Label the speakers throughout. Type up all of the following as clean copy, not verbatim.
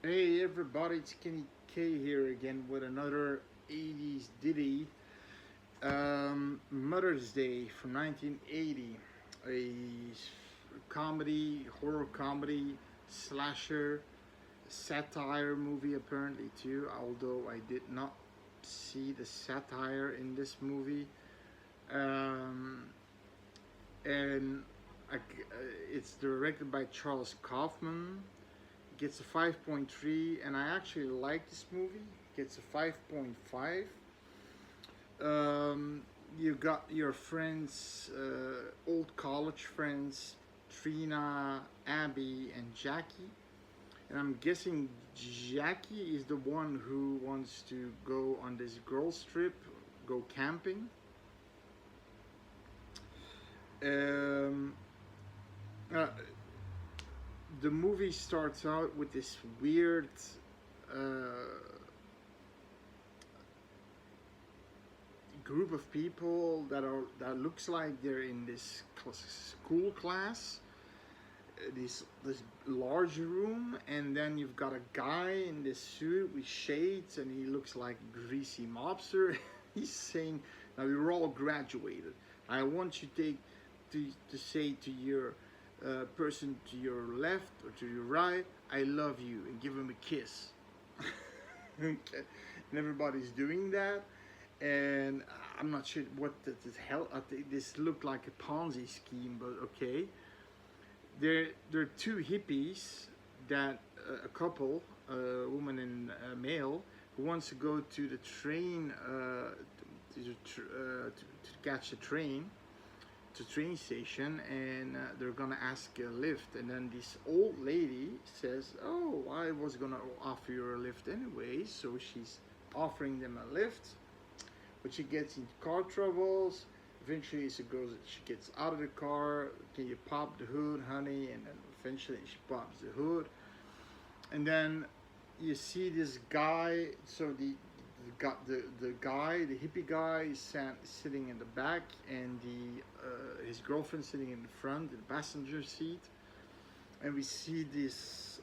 Speaker 1: Hey everybody, it's Kenny K here again with another 80s ditty. Mother's Day from 1980. A comedy, horror comedy, slasher, satire movie apparently too, although I did not see the satire in this movie. Um, and I, it's directed by Charles Kaufman. Gets a 5.3, and I actually like this movie. Gets a 5.5. Um, you got your friends, old college friends, Trina, Abby, and Jackie. And I'm guessing Jackie is the one who wants to go on this girls' trip, go camping. Um, uh, the movie starts out with this weird uh, group of people that looks like they're in this school class, this large room, and then you've got a guy in this suit with shades, and he looks like greasy mobster. He's saying, "Now you're all graduated. I want you to say to your person to your left or to your right, I love you, and give him a kiss." Okay. And everybody's doing that, and I'm not sure what the hell. I think this looked like a Ponzi scheme, but okay. There are two hippies that a couple, a woman and a male, who wants to go to the train to catch a train to train station, and they're gonna ask a lift, and then this old lady says, "Oh, I was gonna offer you a lift anyway," so she's offering them a lift, but she gets into car troubles. Eventually, she gets out of the car. Can you pop the hood, honey? And then eventually, she pops the hood. And then you see this guy. So the guy, the hippie guy, is sitting in the back, and the his girlfriend sitting in the front, in the passenger seat. And we see this.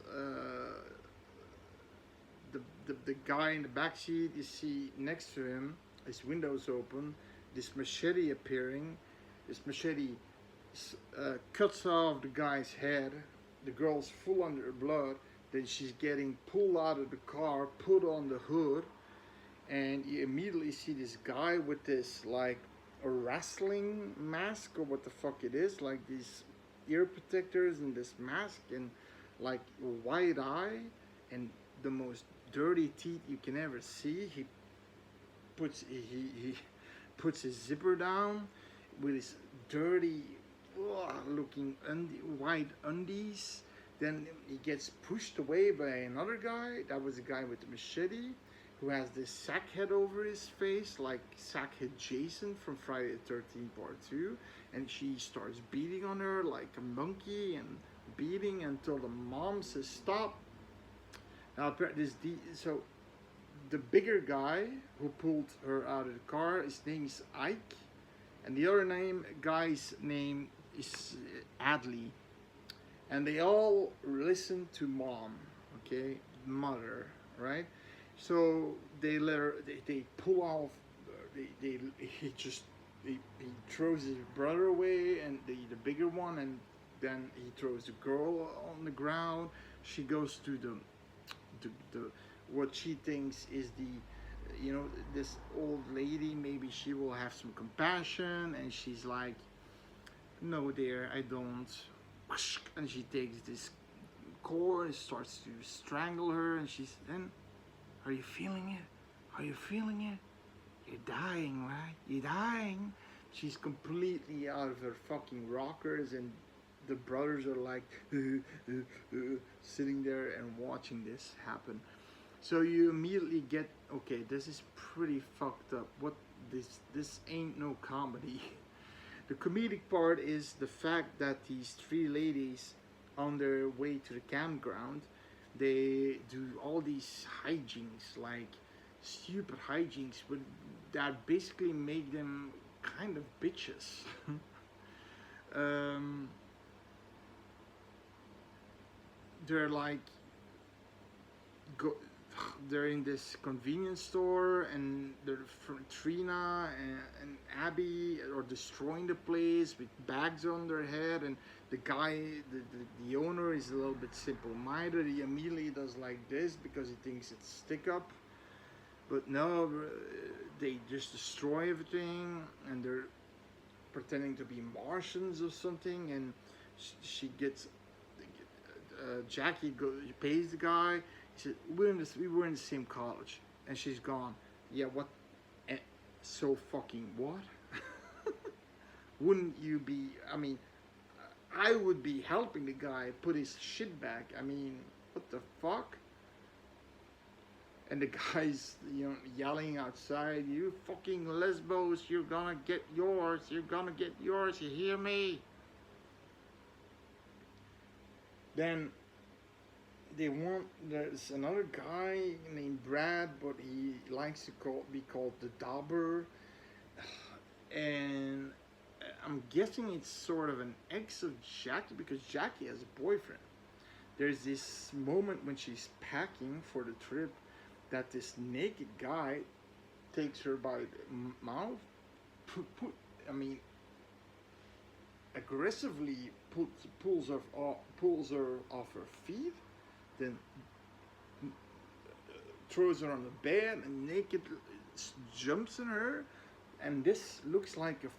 Speaker 1: The guy in the back seat, you see next to him, his windows open, this machete appearing. This machete cuts off the guy's head. The girl's full under blood. Then she's getting pulled out of the car, put on the hood, and you immediately see this guy with this like a wrestling mask or what the fuck it is, like these ear protectors and this mask and like white eye and the most dirty teeth you can ever see. He puts his zipper down with his dirty looking white undies. Then he gets pushed away by another guy. That was the guy with the machete, who has this sack head over his face, like Sackhead Jason from Friday the 13th Part 2. And she starts beating on her like a monkey and beating until the mom says stop. Now, so the bigger guy who pulled her out of the car, his name is Ike, and the other guy's name is Adley, and they all listen to mom, okay, mother, right? So they pull off, he just he throws his brother away, and the bigger one, and then he throws the girl on the ground. She goes to the what she thinks is this old lady, maybe she will have some compassion, and she's like, no dear, I don't. And she takes this cord and starts to strangle her, and she's then, are you feeling it? Are you feeling it? You're dying, right? You're dying. She's completely out of her fucking rockers, and the brothers are like sitting there and watching this happen. So you immediately get, okay, this is pretty fucked up. What this ain't no comedy. The comedic part is the fact that these three ladies on their way to the campground, they do all these hijinks, like stupid hijinks, but that basically make them kind of bitches. um, they're like go, they're in this convenience store, and they're from Trina and Abby are destroying the place with bags on their head, and the guy, the owner, is a little bit simple-minded. He immediately does like this because he thinks it's stick-up, but no, they just destroy everything, and they're pretending to be Martians or something, and she gets Jackie pays the guy. He said, we were in the same college, and she's gone. Yeah, what? So fucking what? Wouldn't you be? I mean, I would be helping the guy put his shit back. I mean, what the fuck? And the guy's, yelling outside, "You fucking lesbos, you're gonna get yours. You're gonna get yours. You hear me?" Then there's another guy named Brad, but he likes to be called the Dauber, and I'm guessing it's sort of an ex of Jackie, because Jackie has a boyfriend. There's this moment when she's packing for the trip that this naked guy takes her by the mouth, aggressively pulls her off her feet, then throws her on the bed and naked jumps on her, and this looks like a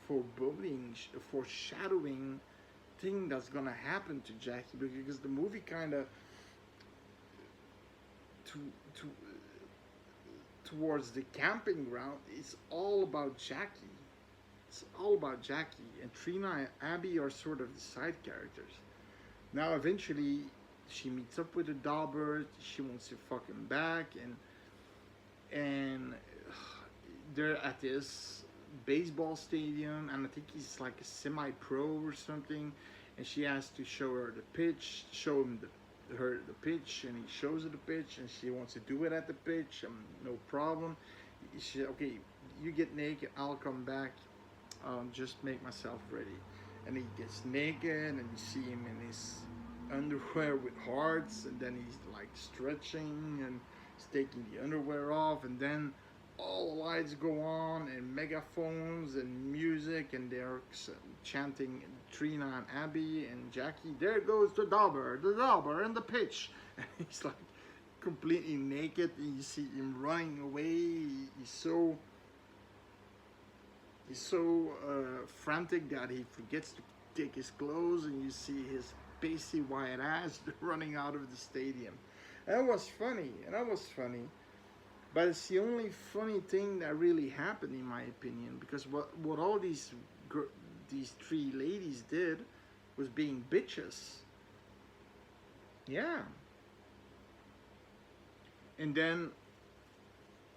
Speaker 1: foreshadowing thing that's gonna happen to Jackie, because the movie kind of towards the camping ground, it's all about Jackie. It's all about Jackie, and Trina and Abby are sort of the side characters. Now eventually she meets up with the Dauber. She wants to fuck him back, and they're at this baseball stadium, and I think he's like a semi-pro or something, and she has to show her the pitch, show him the pitch, and he shows her the pitch, and she wants to do it at the pitch. No problem. She said, "Okay, you get naked, I'll come back. Just make myself ready." And he gets naked, and you see him in his underwear with hearts, and then he's like stretching and he's taking the underwear off, and then all the lights go on and megaphones and music, and they're chanting Trina and Abby and Jackie, "There goes the Dauber and the pitch." And he's like completely naked, and you see him running away. He's so frantic that he forgets to take his clothes, and you see his pasty white ass running out of the stadium. And that was funny, but it's the only funny thing that really happened, in my opinion, because what all these three ladies did was being bitches. Yeah. And then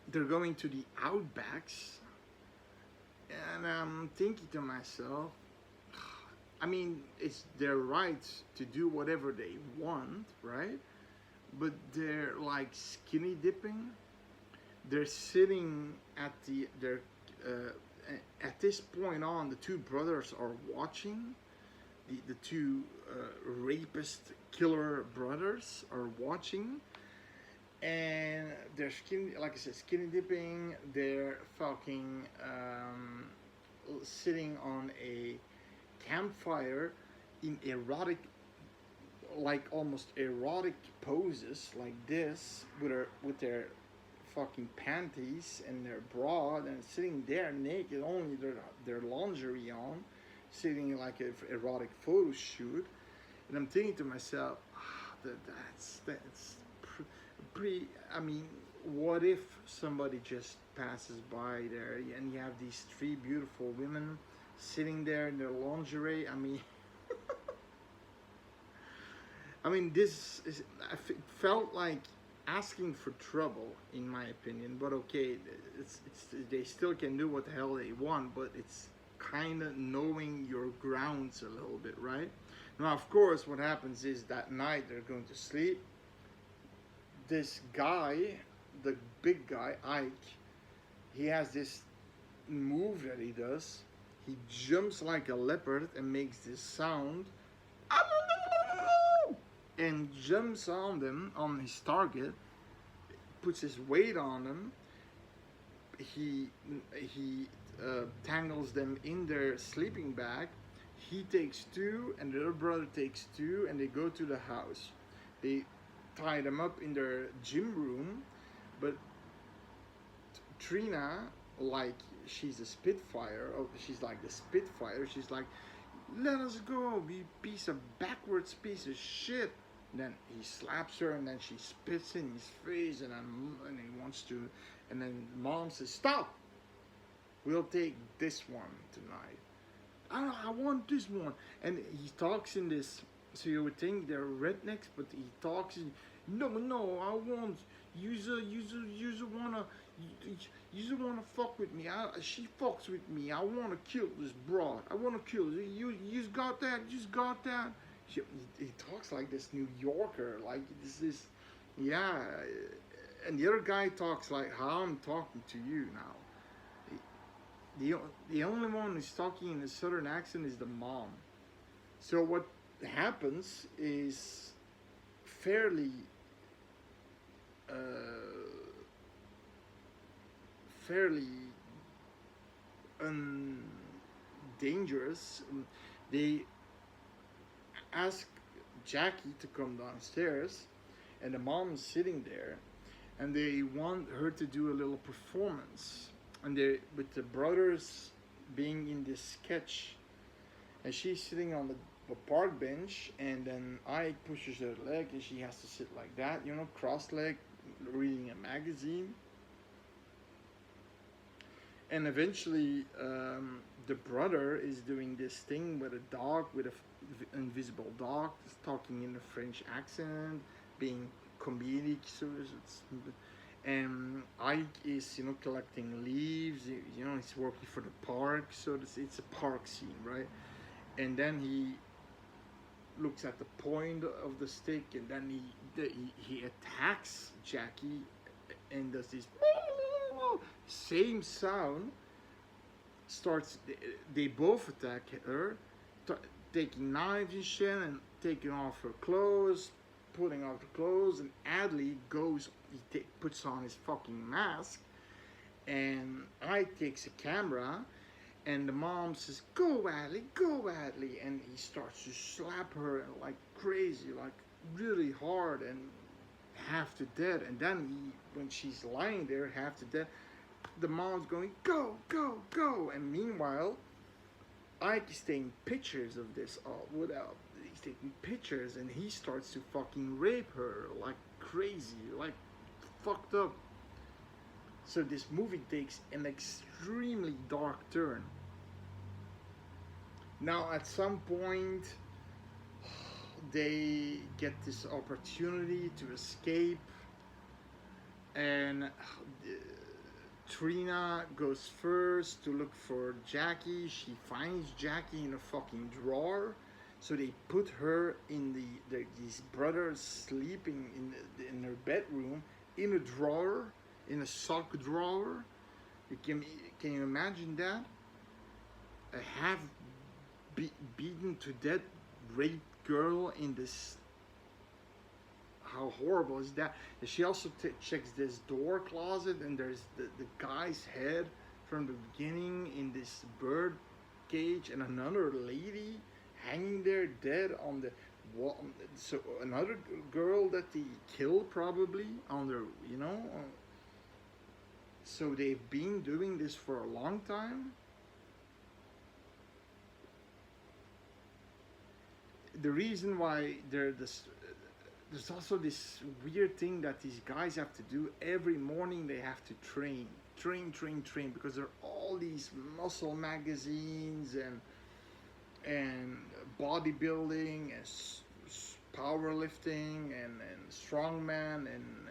Speaker 1: they're going to the Outbacks, and I'm thinking to myself, I mean, it's their right to do whatever they want, right? But they're like skinny dipping. They're sitting at at this point on, the two brothers are watching. The two rapist killer brothers are watching, and they're skinny dipping. They're fucking sitting on a campfire in erotic, like almost erotic poses, like this, with their fucking panties and their bra, and sitting there naked, only their lingerie on, sitting like an erotic photo shoot. And I'm thinking to myself, that's pretty. I mean, what if somebody just passes by there and you have these three beautiful women sitting there in their lingerie? I mean, this felt like asking for trouble, in my opinion. But okay, they still can do what the hell they want, but it's kind of knowing your grounds a little bit, right? Now, of course, what happens is that night they're going to sleep. This guy, the big guy, Ike, he has this move that he does. He jumps like a leopard and makes this sound, and jumps on his target, puts his weight on them. He tangles them in their sleeping bag. He takes two, and the other brother takes two, and they go to the house. They tie them up in their gym room, but Trina, like she's a Spitfire, or she's like the Spitfire, she's like, let us go, you piece of backwards piece of shit. And then he slaps her, and then she spits in his face, and he wants to, and then mom says, stop, we'll take this one tonight. I want this one. And he talks in this, so you would think they're rednecks, but he talks in, no, I want, you wanna fuck with me. She fucks with me. I wanna kill this broad. I wanna kill her. You got that? You got that? He talks like this New Yorker, like this, yeah. And the other guy talks like how I'm talking to you now. The only one who's talking in a southern accent is the mom. So what happens is fairly dangerous. They ask Jackie to come downstairs, and the mom is sitting there, and they want her to do a little performance. And they, with the brothers being in this sketch, and she's sitting on the park bench, and then Ike pushes her leg, and she has to sit like that, you know, cross-legged, reading a magazine. And eventually, the brother is doing this thing with a dog, with an invisible dog, talking in a French accent, being comedic, so and Ike is, you know, collecting leaves. You know, he's working for the park, so it's a park scene, right? And then he looks at the point of the stick, and then he attacks Jackie, and does this same sound. Starts. They both attack her, taking knives and shit, and taking off her clothes, putting off the clothes, and Adley goes. He puts on his fucking mask, and Ike takes a camera, and the mom says, "Go, Adley, go, Adley," and he starts to slap her like crazy, like really hard, and half to dead. And then when she's lying there half to dead, the mom's going, "Go, go, go," and meanwhile, Ike is taking pictures of this without. He's taking pictures, and he starts to fucking rape her like crazy, like fucked up. So this movie takes an extremely dark turn. Now at some point they get this opportunity to escape, and Trina goes first to look for Jackie. She finds Jackie in a fucking drawer. So they put her in these brothers sleeping in her bedroom, in a drawer, in a sock drawer. Can you imagine that? A half beaten to death raped girl in this. How horrible is that? And she also checks this door closet, and there's the guy's head from the beginning in this bird cage, and another lady hanging there dead on the wall. So another girl that he killed probably on their, you know. So they've been doing this for a long time. The reason why there's also this weird thing that these guys have to do every morning. They have to train, because there are all these muscle magazines and bodybuilding and powerlifting and strongman and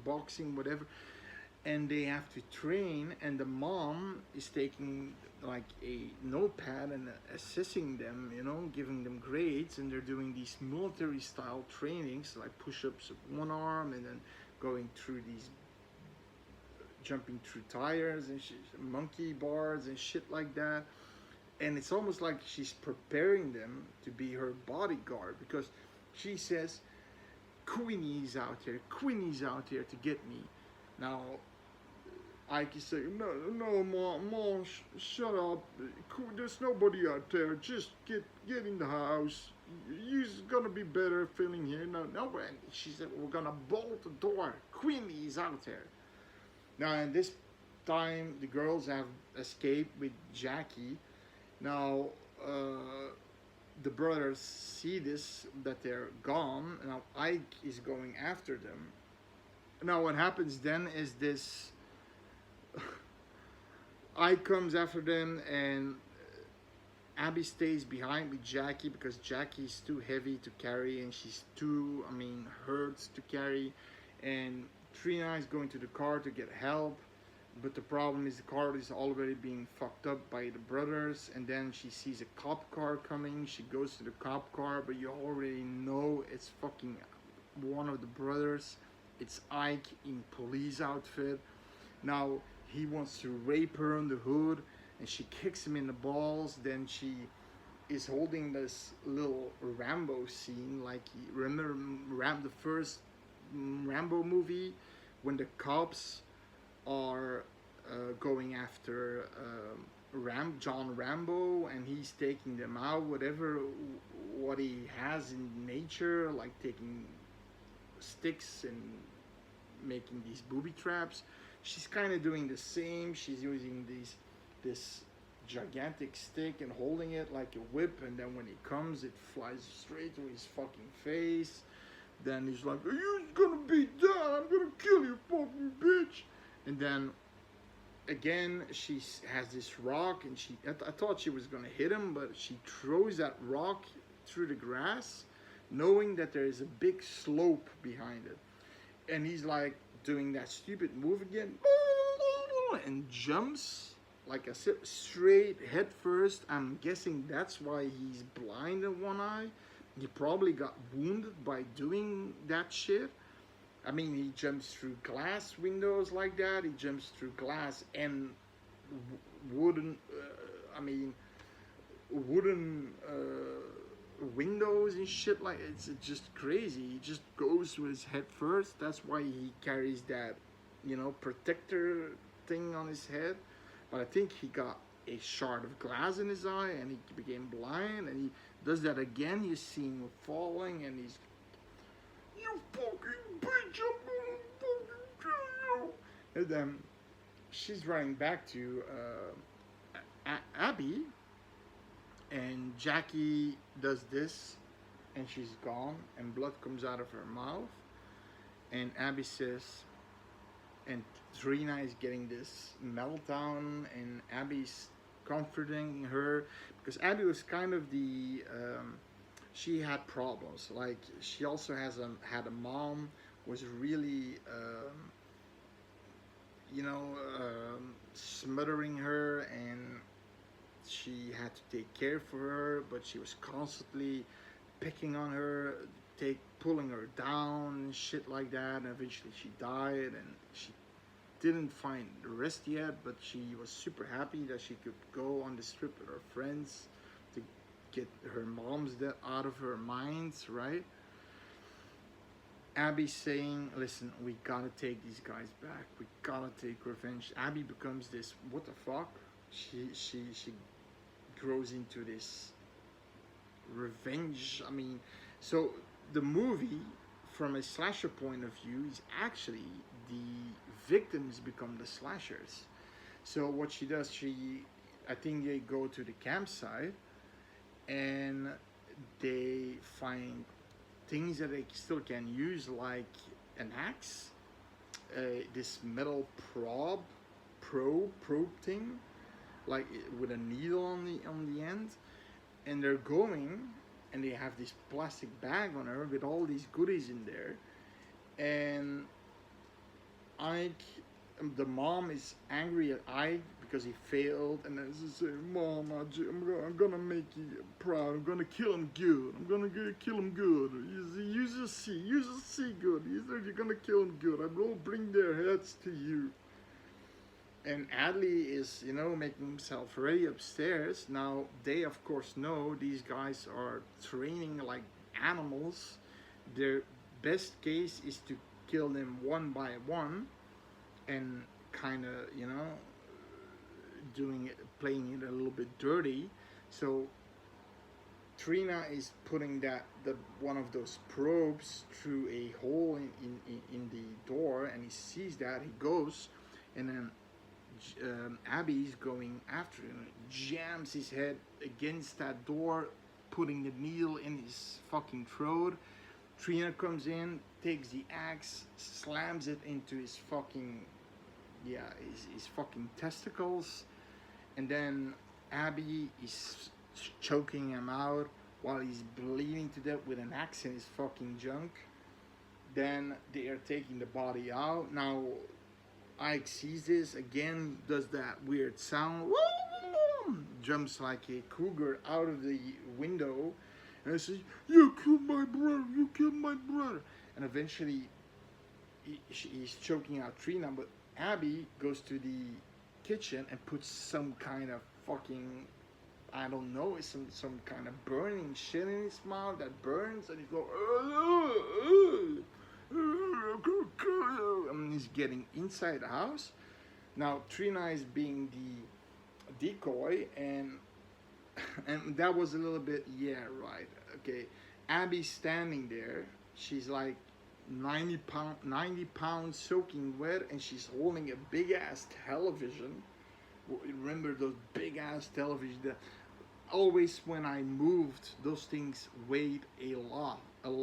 Speaker 1: boxing, whatever. And they have to train, and the mom is taking like a notepad and assessing them, you know, giving them grades, and they're doing these military style trainings like push-ups with one arm, and then going through these, jumping through tires and monkey bars and shit like that. And it's almost like she's preparing them to be her bodyguard, because she says, Queenie's out here. Queenie's out here to get me. Now, Ike is saying, no, no, mom, shut up. There's nobody out there. Just get in the house. You're gonna be better feeling here. No, no. And she said, we're gonna bolt the door. Queenie's out there. Now, and this time, the girls have escaped with Jackie. Now, the brothers see this, that they're gone. Now, Ike is going after them. Now, what happens then is this. Ike comes after them, and Abby stays behind with Jackie because Jackie's too heavy to carry, and she's too, hurts to carry. And Trina is going to the car to get help, but the problem is the car is already being fucked up by the brothers. And then she sees a cop car coming. She goes to the cop car, but you already know it's fucking one of the brothers. It's Ike in police outfit. Now he wants to rape her on the hood, and she kicks him in the balls. Then she is holding this little Rambo scene, like remember the first Rambo movie when the cops are going after John Rambo, and he's taking them out, whatever what he has in nature, like taking sticks and making these booby traps. She's kind of doing the same. She's using this gigantic stick and holding it like a whip, and then when he comes, it flies straight to his fucking face. Then he's like, "You're gonna be dead. I'm gonna kill you, fucking bitch." And then again, she has this rock, and I thought she was gonna hit him, but she throws that rock through the grass, knowing that there is a big slope behind it. And he's like doing that stupid move again, and jumps, like I said, straight head first. I'm guessing that's why he's blind in one eye. He probably got wounded by doing that shit. He jumps through glass windows like that. He jumps through glass and wooden, windows and shit. Like, it's just crazy. He just goes to his head first. That's why he carries that, protector thing on his head. But I think he got a shard of glass in his eye, and he became blind. And he does that again. You see him falling, and he's, "You fucking bitch, I'm gonna fucking kill you." And then she's running back to Abby, and Jackie does this, and she's gone, and blood comes out of her mouth. And Abby says, and Trina is getting this meltdown, and Abby's comforting her, because Abby was kind of the she had problems. Like, she also had a mom was really smothering her, and she had to take care for her, but she was constantly picking on her, pulling her down and shit like that. And eventually she died, and she didn't find the rest yet, but she was super happy that she could go on this trip with her friends to get her mom's death out of her minds, right? Abby saying, "Listen, we gotta take these guys back. We gotta take revenge." Abby becomes this, what the fuck? She grows into this revenge. So the movie, from a slasher point of view, is actually the victims become the slashers. So what she does, I think they go to the campsite, and they find things that they still can use, like an axe, this metal probe thing, like with a needle on the end. And they're going, and they have this plastic bag on her with all these goodies in there. And the mom is angry at Ike because he failed, and then she says, "Mom, I'm gonna make you proud. I'm gonna kill him good. I'm gonna kill him good. You just see good. You're gonna kill him good. I will bring their heads to you." And Adley is, making himself ready upstairs. Now, they, of course, know these guys are training like animals. They're best case is to kill them one by one, and kind of, you know, doing it, playing it a little bit dirty. So Trina is putting the one of those probes through a hole in the door, and he sees that. He goes, and then Abby's going after him, jams his head against that door, putting the needle in his fucking throat. Trina comes in, takes the axe, slams it into his fucking, yeah, his fucking testicles, and then Abby is choking him out while he's bleeding to death with an axe in his fucking junk. Then they are taking the body out. Now Ike sees this again, does that weird sound, jumps like a cougar out of the window, and says, "You killed my brother, you killed my brother." And eventually he's choking out Trina, but Abby goes to the kitchen and puts some kind of fucking, I don't know, it's some kind of burning shit in his mouth that burns, and he's going, I mean, he's getting inside the house. Now Trina is being the decoy, and that was a little bit, yeah, right, okay. Abby's standing there. She's like 90 pounds soaking wet, and she's holding a big ass television. Remember those big ass televisions that always, when I moved, those things weighed a lot of.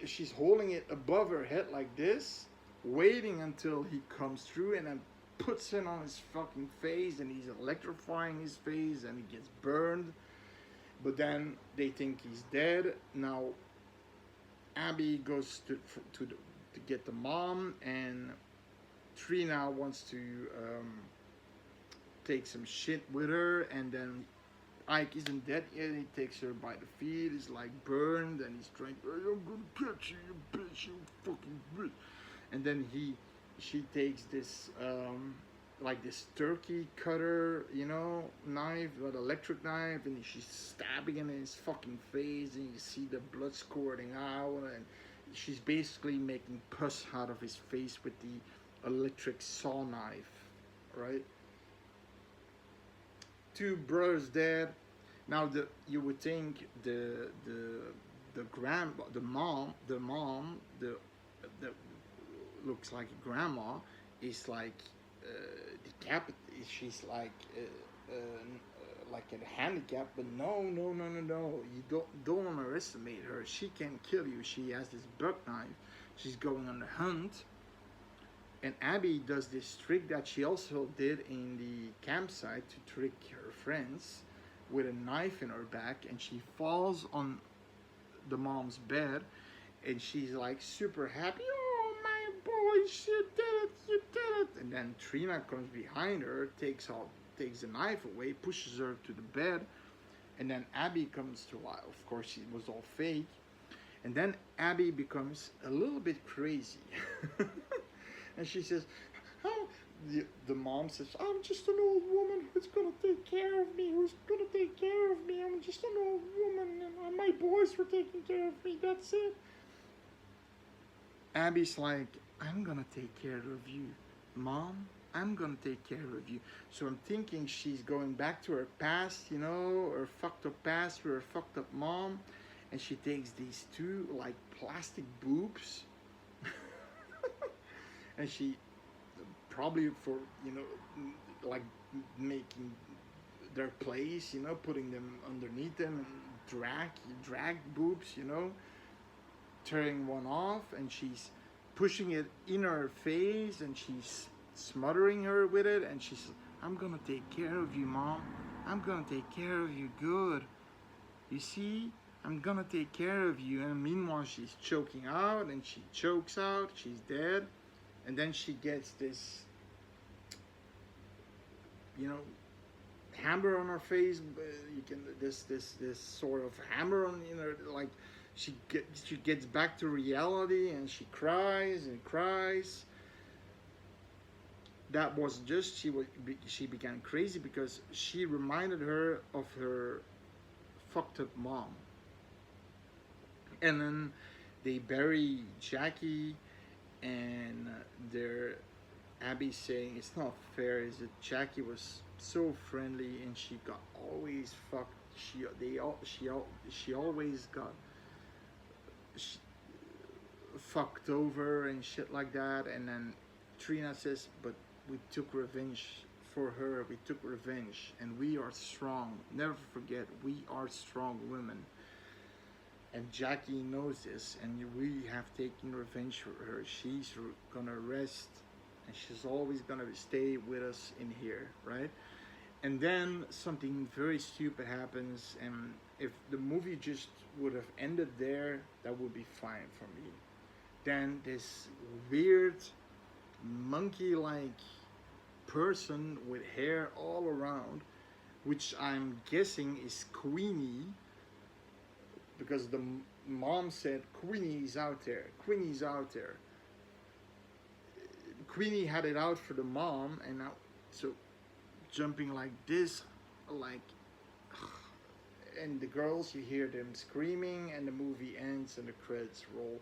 Speaker 1: She's holding it above her head like this, waiting until he comes through, and then puts it on his fucking face, and he's electrifying his face, and he gets burned. But then they think he's dead. Now Abby goes to get the mom, and Trina wants to take some shit with her, and then Ike isn't dead yet. He takes her by the feet. He's like burned, and he's trying, "I'm gonna catch you, you bitch, you fucking bitch." And then she takes this like this turkey cutter, you know, knife, that electric knife, and she's stabbing him in his fucking face, and you see the blood squirting out, and she's basically making pus out of his face with the electric saw knife, right? Two brothers dead. Now you would think the mom looks like a grandma is like decapitated. She's like a handicap, but no. You don't underestimate her. She can kill you. She has this buck knife. She's going on the hunt. And Abby does this trick that she also did in the campsite to trick her friends, with a knife in her back, and she falls on the mom's bed, and she's like super happy. "Oh my boy, you did it!" And then Trina comes behind her, takes the knife away, pushes her to the bed, and then Abby comes to life. Of course, it was all fake. And then Abby becomes a little bit crazy. And she says, "Oh," the mom says, "I'm just an old woman who's gonna take care of me. I'm just an old woman, and my boys were taking care of me. That's it." Abby's like, "I'm gonna take care of you, Mom. I'm gonna take care of you." So I'm thinking she's going back to her past, you know, her fucked up past with her fucked up mom, and she takes these two like plastic boobs. And she probably, for, you know, like making their place, you know, putting them underneath them, and drag boobs, you know, tearing one off, and she's pushing it in her face, and she's smothering her with it, and she's, "I'm gonna take care of you, Mom. I'm gonna take care of you good. You see, I'm gonna take care of you." And meanwhile, she's choking out, and she chokes out. She's dead. And then she gets this, you know, hammer on her face. You can this sort of hammer on, you know, like she gets back to reality, and she cries and cries. That was just, she began crazy because she reminded her of her fucked up mom. And then they bury Jackie, and they're Abby saying it's not fair. Is it Jackie was so friendly and she got always fucked. She always got sh fucked over and shit like that. And then Trina says, "But we took revenge for her. We took revenge, and we are strong. Never forget, we are strong women." And Jackie knows this, and we have taken revenge for her. She's gonna rest, and she's always gonna stay with us in here, right? And then something very stupid happens, and if the movie just would have ended there, that would be fine for me. Then this weird monkey-like person with hair all around, which I'm guessing is Queenie, because the mom said Queenie's out there. Queenie's out there. Queenie had it out for the mom, and now so jumping like this, like, and the girls, you hear them screaming, and the movie ends and the credits roll.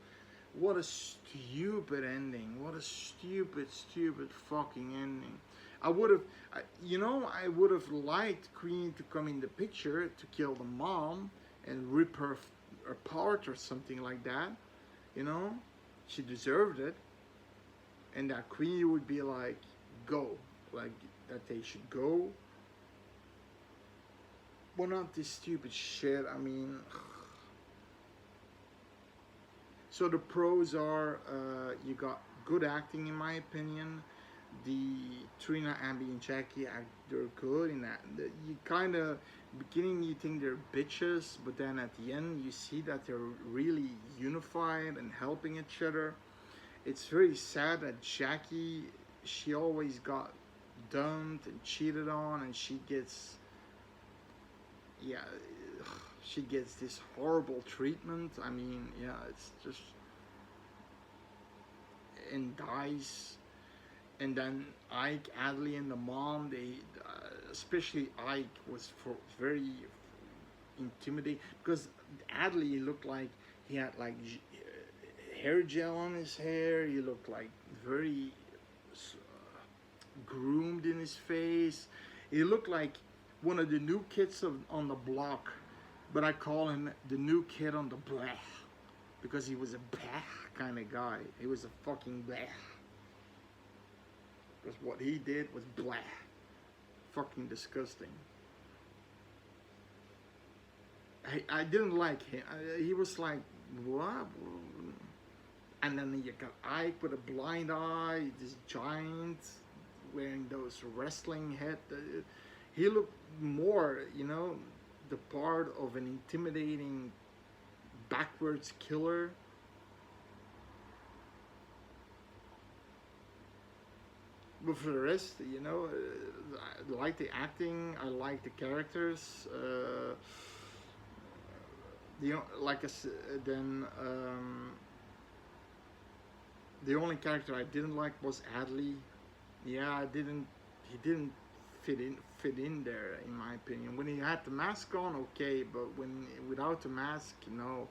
Speaker 1: What a stupid ending! What a stupid, stupid fucking ending! I would have, I would have liked Queenie to come in the picture to kill the mom and rip her apart or something like that. You know, she deserved it, and that Queenie would be like, go, like that they should go. Well, not this stupid shit. I mean, so the pros are you got good acting in my opinion. The Trina, Abby, and Jackie act, they're good in that. You kind of beginning you think they're bitches, but then at the end you see that they're really unified and helping each other. It's very sad that Jackie, she always got dumped and cheated on, and she gets, yeah, she gets this horrible treatment. I mean, yeah, it's just, and dies. And then Ike, Adley, and the mom, they, especially Ike, was very intimidating because Adley looked like he had like hair gel on his hair. He looked like very groomed in his face. He looked like one of the new kids on the block, but I call him the new kid on the block because he was a bleh kind of guy. He was a fucking bleh. Because what he did was blah. Fucking disgusting. I didn't like him. He was like, what? And then you got Ike with a blind eye, this giant wearing those wrestling head. He looked more, the part of an intimidating backwards killer. But for the rest, I like the acting. I like the characters. Like I said, then the only character I didn't like was Adley. Yeah, he didn't fit in there in my opinion. When he had the mask on, okay, but when without the mask, no.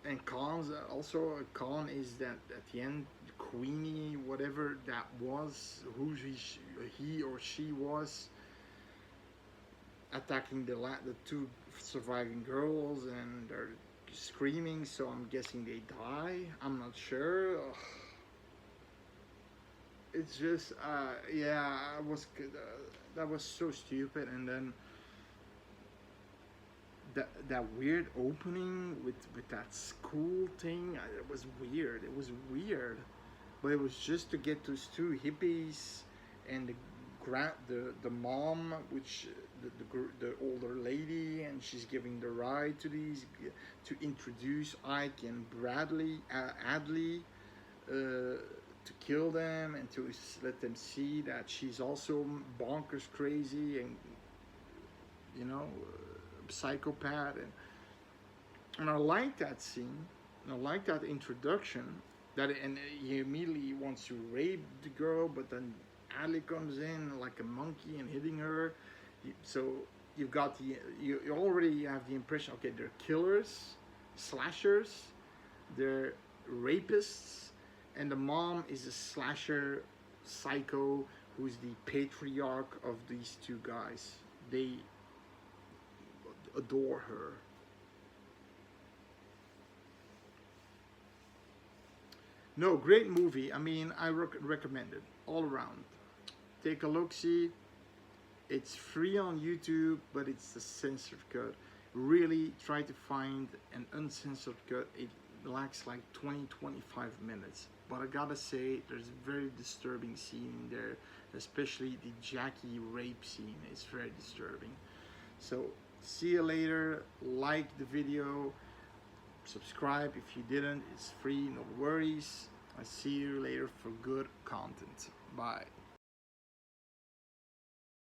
Speaker 1: And Khan's also a con is that at the end, Queenie, whatever that was, who he or she was, attacking the two surviving girls, and they're screaming. So I'm guessing they die. I'm not sure. Ugh. It's just, yeah, that was so stupid, and then. That weird opening with that school thing, it was weird. It was weird, but it was just to get those two hippies and the mom, which the older lady, and she's giving the ride to these to introduce Ike and Adley, to kill them and to let them see that she's also bonkers crazy and psychopath, and I like that scene, and I like that introduction. And he immediately wants to rape the girl, but then Ali comes in like a monkey and hitting her. So you've got the you already have the impression, okay, they're killers, slashers, they're rapists, and the mom is a slasher psycho who's the patriarch of these two guys. They adore her. No, great movie. I mean, I recommend it all around. Take a look, see. It's free on YouTube, but it's a censored cut. Really try to find an uncensored cut. It lacks like 20-25 minutes. But I gotta say, there's a very disturbing scene in there, especially the Jackie rape scene. It's very disturbing. So, see you later. Like the video. Subscribe if you didn't. It's free, no worries. I'll see you later for good content. Bye.